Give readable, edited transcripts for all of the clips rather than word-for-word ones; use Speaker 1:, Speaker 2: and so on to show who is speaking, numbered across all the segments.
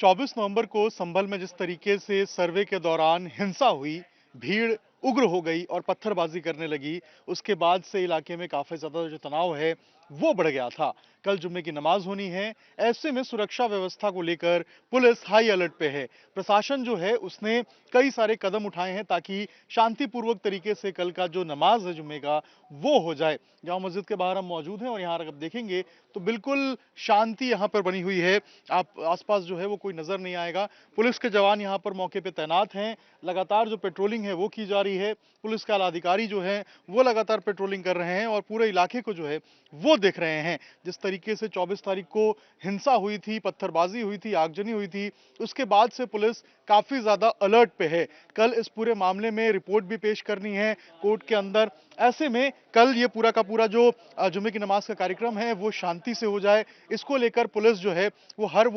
Speaker 1: 24 नवंबर को संभल में जिस तरीके से सर्वे के दौरान हिंसा हुई, भीड़ उग्र हो गई और पत्थरबाजी करने लगी, उसके बाद से इलाके में काफी ज्यादा जो तनाव है वो बढ़ गया था। कल जुम्मे की नमाज होनी है, ऐसे में सुरक्षा व्यवस्था को लेकर पुलिस हाई अलर्ट पे है। प्रशासन जो है उसने कई सारे कदम उठाए हैं ताकि शांतिपूर्वक तरीके से कल का जो नमाज है जुम्मे का वो हो जाए। जामा मस्जिद के बाहर हम मौजूद हैं और यहाँ अगर देखेंगे तो बिल्कुल शांति यहाँ पर बनी हुई है। आप आसपास जो है वो कोई नजर नहीं आएगा। पुलिस के जवान यहाँ पर मौके पे तैनात हैं। लगातार जो पेट्रोलिंग है वो की जा रही है। पुलिस के आला अधिकारी जो है वो लगातार पेट्रोलिंग कर रहे हैं और पूरे इलाके को जो है वो देख रहे हैं। जिस तरीके से 24 तारीख को हिंसा हुई थी, पत्थरबाजी हुई थी, आगजनी हुई थी, उसके बाद से पुलिस काफी ज्यादा अलर्ट पे है। कल इस पूरे मामले में रिपोर्ट भी पेश करनी है कोर्ट के अंदर। ऐसे में कल ये पूरा का पूरा जो जुम्मे की नमाज का कार्यक्रम है वो शांति से हो जाए, इसको लेकर पुलिस जो है वो हर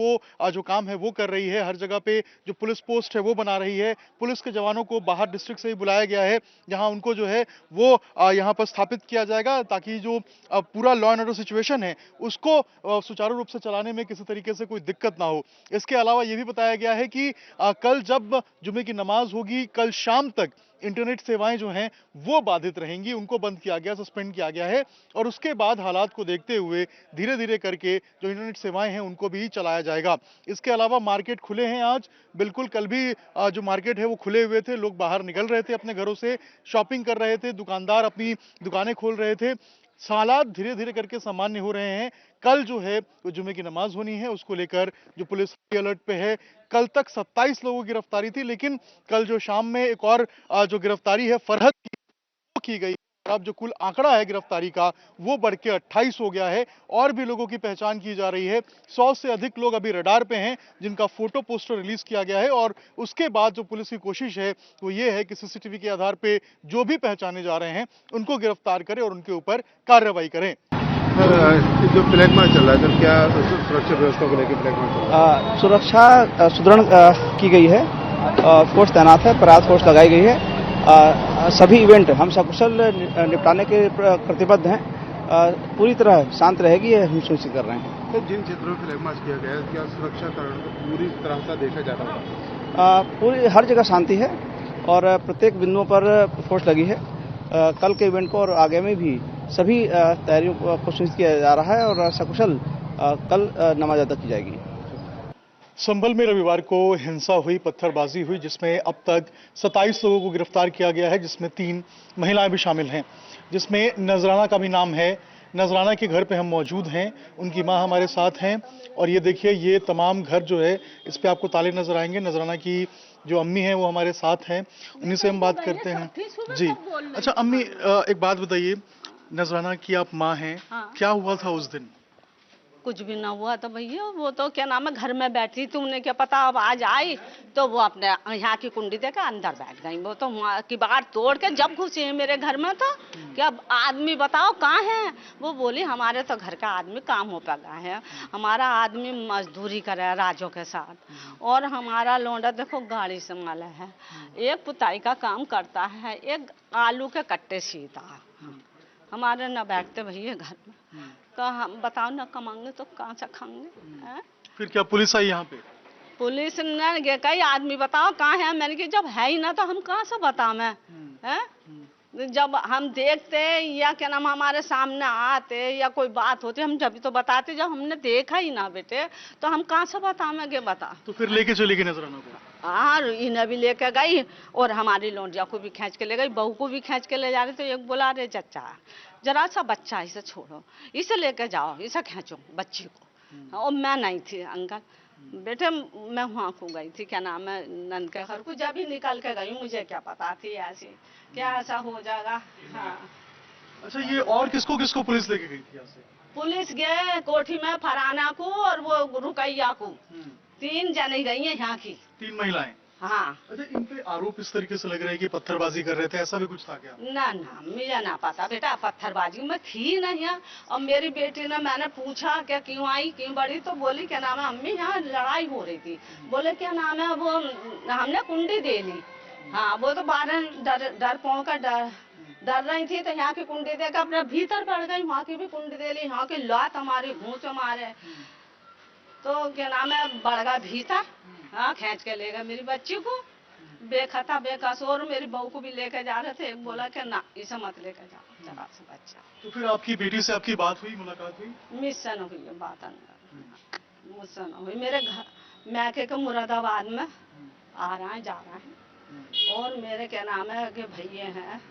Speaker 1: जो काम है वो कर रही है। हर जगह पे जो पुलिस पोस्ट है वो बना रही है। पुलिस के जवानों को बाहर डिस्ट्रिक्ट से ही बुलाया गया है, जहां उनको जो है वो यहां पर स्थापित किया जाएगा ताकि जो पूरा लॉ एंड ऑर्डर सिचुएशन है उसको सुचारू रूप से चलाने में किसी तरीके से कोई दिक्कत ना हो। इसके अलावा ये भी बताया गया है कि कल जब जुम्मे की नमाज होगी, कल शाम तक इंटरनेट सेवाएं जो हैं वो बाधित रहेंगी, उनको बंद किया गया, सस्पेंड किया गया है और उसके बाद हालात को देखते हुए धीरे धीरे करके जो इंटरनेट सेवाएं हैं उनको भी चलाया जाएगा। इसके अलावा मार्केट खुले हैं आज, बिल्कुल कल भी जो मार्केट है वो खुले हुए थे। लोग बाहर निकल रहे थे, अपने घरों से शॉपिंग कर रहे थे, दुकानदार अपनी दुकानें खोल रहे थे। हालात धीरे धीरे करके सामान्य हो रहे हैं। कल जो है वो जुम्मे की नमाज होनी है, उसको लेकर जो पुलिस अलर्ट पे है। कल तक 27 लोगों की गिरफ्तारी थी, लेकिन कल जो शाम में एक और जो गिरफ्तारी है फरहत की गई। अब जो कुल आंकड़ा है गिरफ्तारी का वो बढ़ के 28 हो गया है और भी लोगों की पहचान की जा रही है। 100 से अधिक लोग अभी रडार पे हैं जिनका फोटो पोस्टर रिलीज किया गया है और उसके बाद जो पुलिस की कोशिश है वो ये है कि सीसीटीवी के आधार पे जो भी पहचाने जा रहे हैं उनको गिरफ्तार करें और उनके ऊपर कार्रवाई करें।
Speaker 2: सर, जो फ्लैग मार्च चल रहा है, सर क्या सुरक्षा व्यवस्था को लेकर फ्लैग मार्च चल रहा है?
Speaker 3: सुरक्षा सुदृढ़ की गई है, फोर्स तैनात है, पर्याप्त फोर्स लगाई गई है। सभी इवेंट हम सकुशल निपटाने के प्रतिबद्ध हैं। पूरी तरह शांत रहेगी ये हम सुनिश्चित कर रहे हैं।
Speaker 2: तो जिन क्षेत्रों में फ्लैग मार्च किया गया है, क्या सुरक्षा कारण पूरी तरह से देखा जा रहा है?
Speaker 3: पूरी हर जगह शांति है और प्रत्येक बिंदुओं पर फोर्स लगी है। कल के इवेंट को और आगे में भी सभी तैयारियों को सुनिश्चित किया जा रहा है और सकुशल कल नमाज अदा की जाएगी।
Speaker 1: संभल में रविवार को हिंसा हुई, पत्थरबाजी हुई, जिसमें अब तक 27 लोगों को गिरफ्तार किया गया है, जिसमें 3 महिलाएं भी शामिल हैं, जिसमें नजराना का भी नाम है। नजराना के घर पे हम मौजूद हैं, उनकी मां हमारे साथ हैं और ये देखिए ये तमाम घर जो है इस पे आपको ताले नजर आएंगे। नजराना की जो अम्मी है वो हमारे साथ हैं, उन्हीं से हम बात करते हैं। जी अच्छा अम्मी, एक बात बताइए, नजराना की आप माँ हैं, क्या हुआ था उस दिन?
Speaker 4: कुछ भी ना हुआ तो भैया, वो तो क्या नाम है घर में बैठी थी, उन्हें क्या पता अब आज आई तो वो अपने यहाँ की कुंडी देकर अंदर बैठ गई। वो तो किवाड़ तोड़ के जब घुसी है मेरे घर में तो क्या आदमी बताओ कहाँ है? वो बोली हमारे तो घर का आदमी काम पे गया है, हमारा आदमी मजदूरी करे है राजों के साथ और हमारा लौंडा देखो गाड़ी संभाला है, एक पुताई का काम करता है, एक आलू के कट्टे सीता है। हमारे न बैठते भैया घर में, तो हम बताओ ना कमाएंगे तो कहाँ से खाएंगे?
Speaker 1: फिर क्या पुलिस आई यहाँ पे?
Speaker 4: पुलिस ने कई आदमी बताओ कहाँ है, मैंने कि जब है ही ना तो हम कहाँ से बताएं? जब हम देखते या क्या नाम हमारे सामने आते या कोई बात होती हम जब तो बताते, जब हमने देखा ही ना बेटे तो हम कहाँ से बताएंगे? बता।
Speaker 1: तो फिर लेके चली गई नजराना को?
Speaker 4: हाँ, इन्हें भी लेके गई और हमारी लौंडिया को भी खींच के ले गई, बहू को भी खींच के ले जा रही। तो एक बोला अरे चचा जरा सा बच्चा इसे छोड़ो, इसे लेके जाओ, इसे खींचो बच्ची को। और मैं नहीं थी अंकल बेटे, मैं वहाँ को गई थी क्या नाम है नंद के घर को, जब भी निकल के गई, मुझे क्या पता थी ऐसी क्या ऐसा हो जाएगा। हाँ।
Speaker 1: अच्छा ये और किसको किसको पुलिस लेके गई थी यहाँ से?
Speaker 4: पुलिस गए कोठी में फराना को और वो रुकैया को, 3 जने गई है यहाँ की,
Speaker 1: 3 महिलाएं।
Speaker 4: हाँ।
Speaker 1: अच्छा इन पे आरोप इस तरीके से लग रहा है कि पत्थरबाजी कर रहे थे, ऐसा भी कुछ था क्या?
Speaker 4: ना ना मुझे ना पता बेटा, पत्थरबाजी में थी नहीं है। और मेरी बेटी ने, मैंने पूछा क्या क्यों आई क्यों बड़ी, तो बोली क्या नाम है अम्मी यहाँ लड़ाई हो रही थी। बोले क्या नाम है वो हमने कुंडी दे ली। हाँ वो तो बाहर डर पाँव का डर रही थी, तो यहाँ की कुंडी देकर अपने भीतर पड़ गई, वहाँ की भी कुंडी दे ली, यहाँ की लात हमारी घूंस मारे। तो क्या नाम है बड़गा भीतर, हाँ खींच के ले गए मेरी बच्ची को, बेखता बेकसूर मेरी बहू को भी लेके जा रहे थे। एक बोला कि ना इसे मत लेके जाओ जरा से बच्चा।
Speaker 1: तो फिर आपकी बेटी से आपकी बात हुई, मुलाकात हुई?
Speaker 4: मिशन हुई है बात, मुझसे न हुई। मेरे घर मैके के मुरादाबाद में आ रहा है जा रहा है, और मेरे क्या नाम है कि भैया हैं,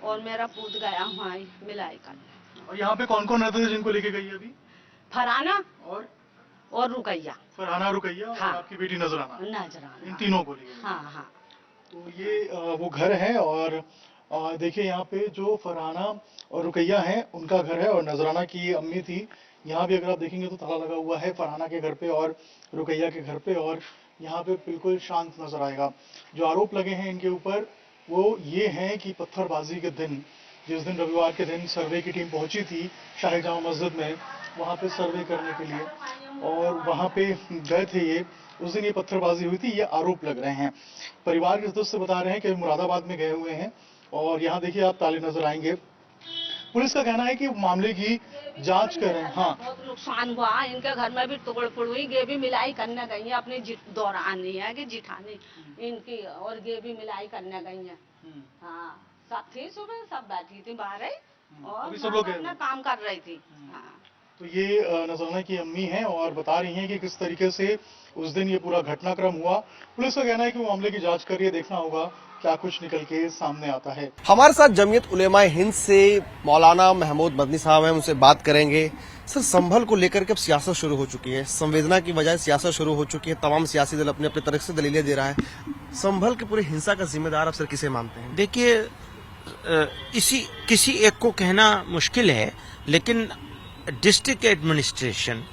Speaker 4: और मेरा पूत गया हुआ है मिलाई करने।
Speaker 1: और यहाँ पे कौन कौन रहते थे जिनको लेके गई अभी?
Speaker 4: फराना
Speaker 1: और
Speaker 4: रुकैया।
Speaker 1: फरहाना, रुकैया और
Speaker 4: हाँ।
Speaker 1: आपकी बेटी नजराना,
Speaker 4: नजराना,
Speaker 1: इन तीनों को लिए?
Speaker 4: हाँ हाँ।
Speaker 1: तो ये वो घर है, और देखिए यहाँ पे जो फरहाना और रुकैया है उनका घर है, और नजराना की ये अम्मी थी। यहाँ भी अगर आप देखेंगे तो ताला लगा हुआ है फरहाना के घर पे और रुकैया के घर पे, और यहाँ पे बिल्कुल शांत नजर आएगा। जो आरोप लगे हैं इनके ऊपर वो ये हैं कि पत्थरबाजी के दिन, जिस दिन रविवार के दिन सर्वे की टीम पहुंची थी शाही जामा मस्जिद में वहाँ पे सर्वे करने के लिए, और वहाँ पे गए थे ये, उस दिन ये पत्थरबाजी हुई थी, ये आरोप लग रहे हैं। परिवार के सदस्य बता रहे हैं कि मुरादाबाद में गए हुए हैं, और यहाँ देखिए आप ताले नजर आएंगे। पुलिस का कहना है कि मामले की जांच कर रहे हैं। हाँ,
Speaker 4: बहुत नुकसान हुआ, इनके घर में भी तोड़ फोड़ हुई, गे भी मिलाई करने गई है अपनी दौरानी है कि जिठानी इनकी, और गे भी मिलाई करने गई है। हाँ सब थी, सुबह सब बैठी थी बाहर ही, और
Speaker 1: अभी सब लोग
Speaker 4: अपना काम कर रही थी। हाँ।
Speaker 1: तो ये नजराना की अम्मी हैं और बता रही हैं कि किस तरीके से उस दिन ये पूरा घटनाक्रम हुआ। पुलिस का कहना है कि वो मामले की जांच कर रही है, देखना होगा क्या कुछ निकल के सामने आता है।
Speaker 5: हमारे साथ जमीयत उलेमाए हिंद से मौलाना महमूद मदनी साहब हैं, उनसे बात करेंगे। सर, संभल को लेकर के अब सियासत शुरू हो चुकी है, संवेदना की बजाय सियासत शुरू हो चुकी है, तमाम सियासी दल अपने अपने तरफ से दलीलें दे रहा है। संभल के पूरे हिंसा का जिम्मेदार आप सर किसे मानते हैं?
Speaker 6: देखिए, किसी एक को कहना मुश्किल है, लेकिन डिस्ट्रिक्ट एडमिनिस्ट्रेशन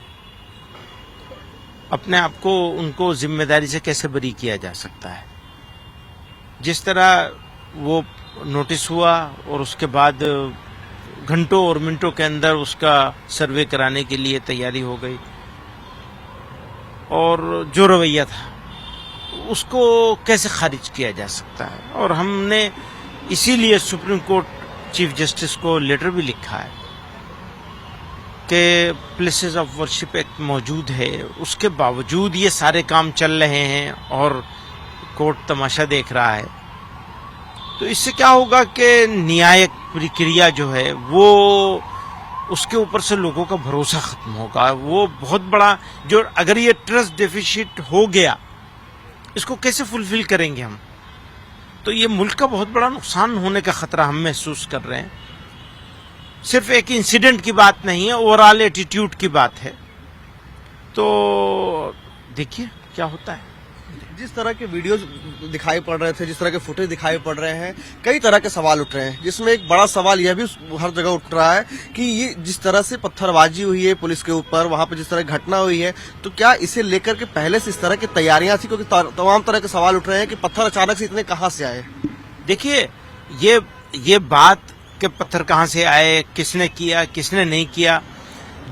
Speaker 6: अपने आप को उनको जिम्मेदारी से कैसे बरी किया जा सकता है? जिस तरह वो नोटिस हुआ और उसके बाद घंटों और मिनटों के अंदर उसका सर्वे कराने के लिए तैयारी हो गई, और जो रवैया था उसको कैसे खारिज किया जा सकता है? और हमने इसीलिए सुप्रीम कोर्ट चीफ जस्टिस को लेटर भी लिखा है कि प्लेसेस ऑफ वर्शिप एक्ट मौजूद है, उसके बावजूद ये सारे काम चल रहे हैं और कोर्ट तमाशा देख रहा है। तो इससे क्या होगा कि न्यायिक प्रक्रिया जो है वो, उसके ऊपर से लोगों का भरोसा खत्म होगा। वो बहुत बड़ा जो, अगर ये ट्रस्ट डेफिसिट हो गया, इसको कैसे फुलफिल करेंगे हम? तो ये मुल्क का बहुत बड़ा नुकसान होने का खतरा हम महसूस कर रहे हैं। सिर्फ एक इंसिडेंट की बात नहीं है, ओवरऑल एटीट्यूड की बात है। तो देखिए क्या होता है।
Speaker 5: जिस तरह के वीडियोज दिखाई पड़ रहे थे, जिस तरह के फुटेज दिखाई पड़ रहे हैं, कई तरह के सवाल उठ रहे हैं, जिसमें एक बड़ा सवाल यह भी हर जगह उठ रहा है कि ये जिस तरह से पत्थरबाजी हुई है पुलिस के ऊपर, वहां पर जिस तरह की घटना हुई है, तो क्या इसे लेकर के पहले से इस तरह की तैयारियां थी? क्योंकि तमाम तरह के सवाल उठ रहे हैं कि पत्थर अचानक से इतने कहां से आए।
Speaker 6: देखिए, ये बात कि पत्थर कहां से आए, किसने किया, किसने नहीं किया,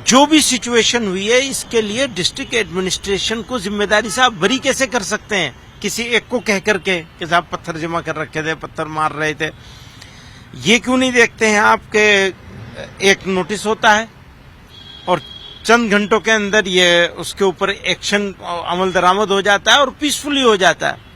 Speaker 6: जो भी सिचुएशन हुई है, इसके लिए डिस्ट्रिक्ट एडमिनिस्ट्रेशन को जिम्मेदारी से आप बरी कैसे कर सकते हैं किसी एक को कह करके कि साहब पत्थर जमा कर रखे थे, पत्थर मार रहे थे? ये क्यों नहीं देखते हैं आप कि एक नोटिस होता है और चंद घंटों के अंदर ये उसके ऊपर एक्शन अमल दरामद हो जाता है और पीसफुली हो जाता है?